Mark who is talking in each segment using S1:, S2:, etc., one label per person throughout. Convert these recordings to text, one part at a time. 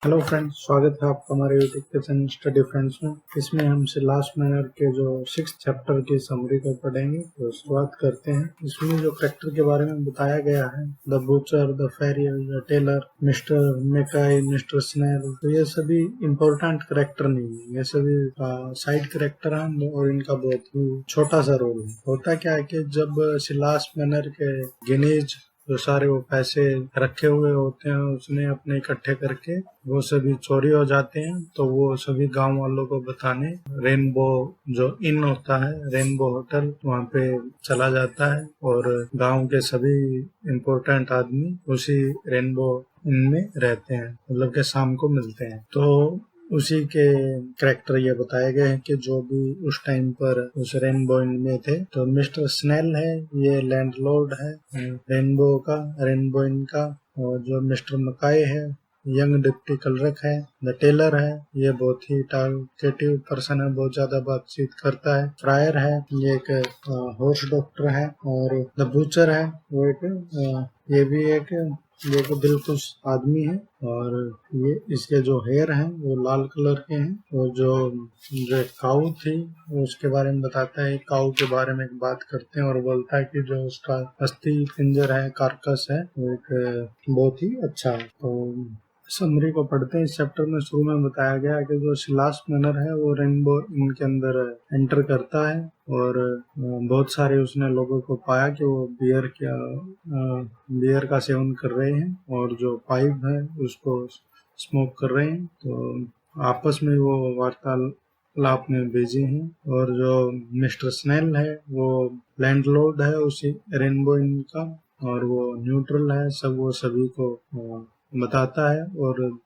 S1: Hello friends, स्वागत है आपका हमारे यूट्यूब के चैनल स्टडी फ्रेंड्स में। इसमें हम लास्ट मैनर के जो 6th चैप्टर की समरी को पढ़ेंगे। तो शुरुआत करते हैं। इसमें जो कैरेक्टर के बारे में बताया गया है, the butcher, the farrier, the tailor, mister Mackay, mister Snell, तो ये सभी इम्पोर्टेंट कैरेक्टर नहीं है, ये सभी साइड कैरेक्टर हैं और इनका बहुत ही छोटा सा रोल है। होता क्या है कि जब लास्ट मैनर के गिनीज जो सारे वो पैसे रखे हुए होते हैं उसने अपने इकट्ठे करके वो सभी चोरी हो जाते हैं, तो वो सभी गांव वालों को बताने रेनबो जो इन होता है, रेनबो होटल, वहाँ पे चला जाता है और गांव के सभी इम्पोर्टेंट आदमी उसी रेनबो इन में रहते हैं, मतलब के शाम को मिलते हैं। तो उसी के कैरेक्टर ये बताए गए हैं कि जो भी उस टाइम पर उस रेनबो इन में थे। तो मिस्टर स्नेल है, ये लैंडलॉर्ड है रेनबो इन का। और जो मिस्टर मकाई है, यंग डिप्टी क्लर्क है। द टेलर है, ये बहुत ही टॉकेटिव पर्सन है, बहुत ज्यादा बातचीत करता है। फ्रायर है, ये एक हॉर्स डॉक्टर है। और द बूचर है, वो ये भी एक दिलखुश आदमी है। और ये इसके जो हेयर हैं वो लाल कलर के हैं। और जो एक काऊ थी उसके बारे में बताता है। काऊ के बारे में एक बात करते हैं और बोलता है कि जो उसका अस्थि पिंजर है, कार्कस है, वो एक बहुत ही अच्छा है। तो समरी को पढ़ते हैं। इस चैप्टर में शुरू में बताया गया है कि जो लास्ट मैनर है वो रेनबो इनके अंदर एंटर करता है और बहुत सारे उसने लोगों को पाया कि वो बियर का सेवन कर रहे हैं और जो पाइप है उसको स्मोक कर रहे हैं। तो आपस में वो वार्तालाप में बिजी हैं। और जो मिस्टर स्नेल है वो लैंडलॉर्ड है उसी रेनबो इन का, और वो न्यूट्रल है, सब वो सभी को बताता है। और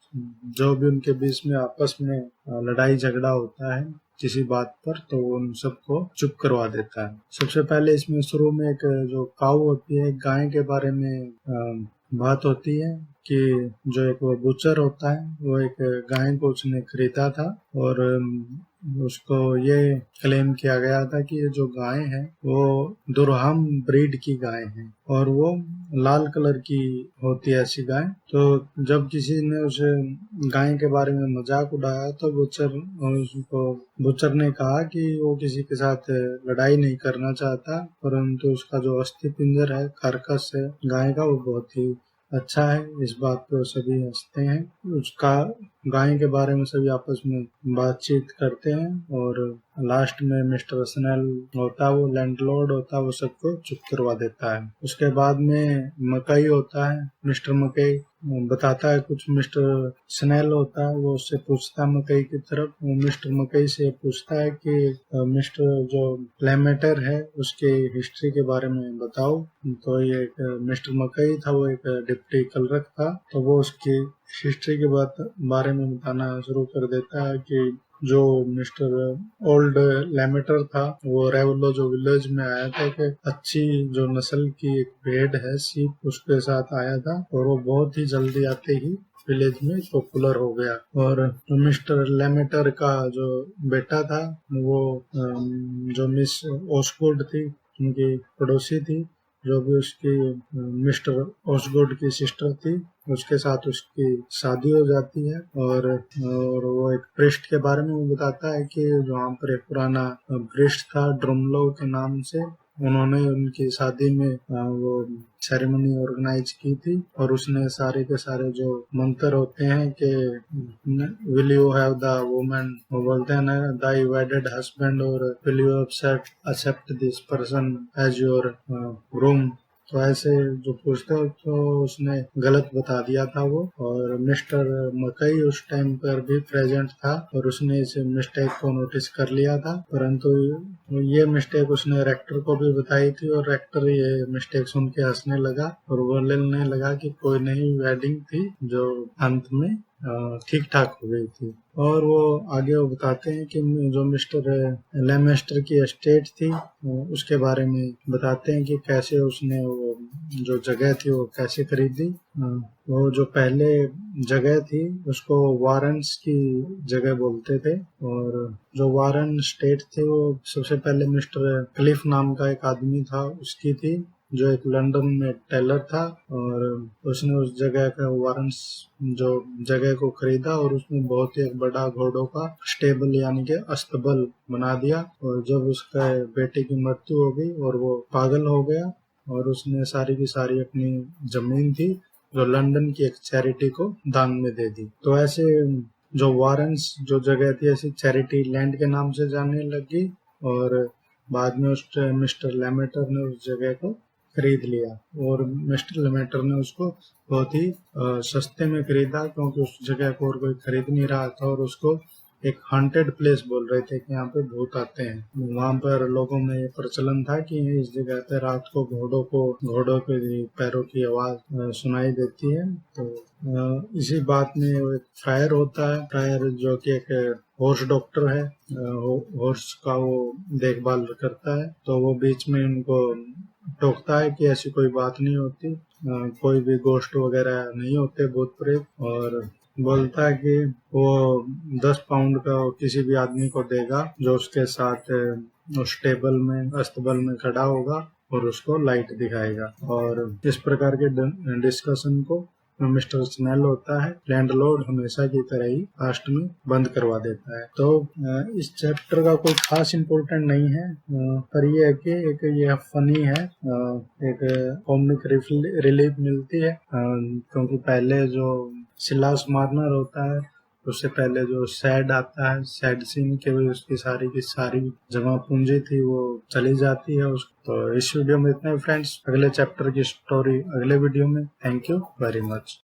S1: जो भी उनके बीच में आपस में लड़ाई झगड़ा होता है किसी बात पर, तो वो उन सबको चुप करवा देता है। सबसे पहले इसमें शुरू में एक जो काऊ होती है, एक गाय के बारे में बात होती है कि जो एक वो बुचर होता है वो एक गाय को उसने खरीदा था और उसको ये क्लेम किया गया था कि ये जो गाय है वो दुर्हम ब्रीड की गाय है और वो लाल कलर की होती है ऐसी गाय। तो जब किसी ने उस गाय के बारे में मजाक उड़ाया तो बुचर ने कहा कि वो किसी के साथ लड़ाई नहीं करना चाहता, परंतु उसका जो अस्थि पिंजर है, कार्कस है गाय का, वो बहुत ही अच्छा है। इस बात पे सभी हंसते हैं। उसका गाय के बारे में सभी आपस में बातचीत करते हैं और लास्ट में मिस्टर स्नेल होता है, वो लैंडलॉर्ड होता है, वो सबको चुप करवा देता है। उसके बाद में मकई होता है, मिस्टर मकई बताता है कुछ। मिस्टर स्नेल होता है, वो उससे पूछता है मकई की तरफ, वो मिस्टर मकई से पूछता है कि मिस्टर जो लेमेटर है उसके हिस्ट्री के बारे में बताओ। तो ये मिस्टर मकई था, वो एक डिप्टी क्लर्क था, तो वो उसकी हिस्ट्री के बारे में बताना शुरू कर देता है कि जो मिस्टर ओल्ड लेमेटर था वो रेवलो जो विलेज में आया था, कि अच्छी जो नस्ल की एक भेड़ है, सीप, उसके साथ आया था और वो बहुत ही जल्दी आते ही विलेज में पॉपुलर हो गया। और मिस्टर लेमेटर का जो बेटा था वो जो मिस ओस्गुड थी, उनकी पड़ोसी थी, जो भी उसकी मिस्टर ओस्गुड की सिस्टर थी, उसके साथ उसकी शादी हो जाती है। और वो एक प्रिस्ट के बारे में वो बताता है कि जो वहाँ पर एक पुराना प्रिस्ट था ड्रमलो के नाम से, उन्होंने उनकी शादी में वो सेरेमनी ऑर्गेनाइज की थी और उसने सारे के सारे जो मंत्र होते हैं कि will you have the woman, वो बोलते हैं ना, दाई वेडेड हस्बैंड, और will you accept this person as your groom. तो ऐसे जो पूछते हो, तो उसने गलत बता दिया था वो। और मिस्टर मकई उस टाइम पर भी प्रेजेंट था और उसने इस मिस्टेक को नोटिस कर लिया था, परंतु ये मिस्टेक उसने रेक्टर को भी बताई थी और रेक्टर ये मिस्टेक सुन के हंसने लगा और बोलने लगा कि कोई नई वेडिंग थी जो अंत में ठीक ठाक हो गई थी। और वो आगे वो बताते हैं कि जो मिस्टर लेमेस्टर की एस्टेट थी उसके बारे में बताते हैं कि कैसे उसने वो जो जगह थी वो कैसे खरीदी। वो जो पहले जगह थी उसको वारन्स की जगह बोलते थे और जो वारन स्टेट थी वो सबसे पहले मिस्टर क्लिफ नाम का एक आदमी था उसकी थी। जो एक लंदन में टेलर था, और उसने उस जगह का वारंस जो जगह को खरीदा और उसमें बहुत ही एक बड़ा घोड़ों का स्टेबल यानी कि अस्तबल बना दिया। और जब उसका बेटे की मृत्यु हो गई और वो पागल हो गया, और उसने सारी की सारी अपनी जमीन थी जो लंदन की एक चैरिटी को दान में दे दी। तो ऐसे जो वारंस जो जगह थी ऐसी चैरिटी लैंड के नाम से जानने लगी, और बाद में उस मिस्टर लेमेटर ने उस जगह को खरीद लिया, और मिस्टर लेमेटर ने उसको बहुत ही सस्ते में खरीदा, क्योंकि उस जगह को और कोई खरीद नहीं रहा था, और उसको एक हॉन्टेड प्लेस बोल रहे थे कि यहाँ पे भूत आते हैं। वहां पर लोगों में ये प्रचलन था कि इस जगह पे रात को घोड़ों के पैरों की आवाज सुनाई देती है। तो इसी बात में एक फ्रायर होता है, फ्रायर जो कि एक हॉर्स डॉक्टर है, हॉर्स का वो देखभाल करता है। तो वो बीच में उनको टोकता है कि ऐसी कोई बात नहीं होती, कोई भी गोश्त वगैरह नहीं होते, भूत प्रेत, और बोलता है कि वो 10 पाउंड का किसी भी आदमी को देगा जो उसके साथ उस टेबल में अस्तबल में खड़ा होगा और उसको लाइट दिखाएगा। और इस प्रकार के डिस्कशन को मिस्टर स्नेल होता है लैंडलॉर्ड हमेशा की तरह ही लास्ट में बंद करवा देता है। तो इस चैप्टर का कोई खास इम्पोर्टेंट नहीं है, पर यह है कि एक ये फनी है, एक कॉमिक रिलीफ मिलती है, क्योंकि पहले जो सिलास मार्नर होता है उससे पहले जो सैड आता है, सैड सीन के वजह उसकी सारी जमा पूंजी थी वो चली जाती है उस। तो इस वीडियो में इतना ही फ्रेंड्स, अगले चैप्टर की स्टोरी अगले वीडियो में। Thank you very much.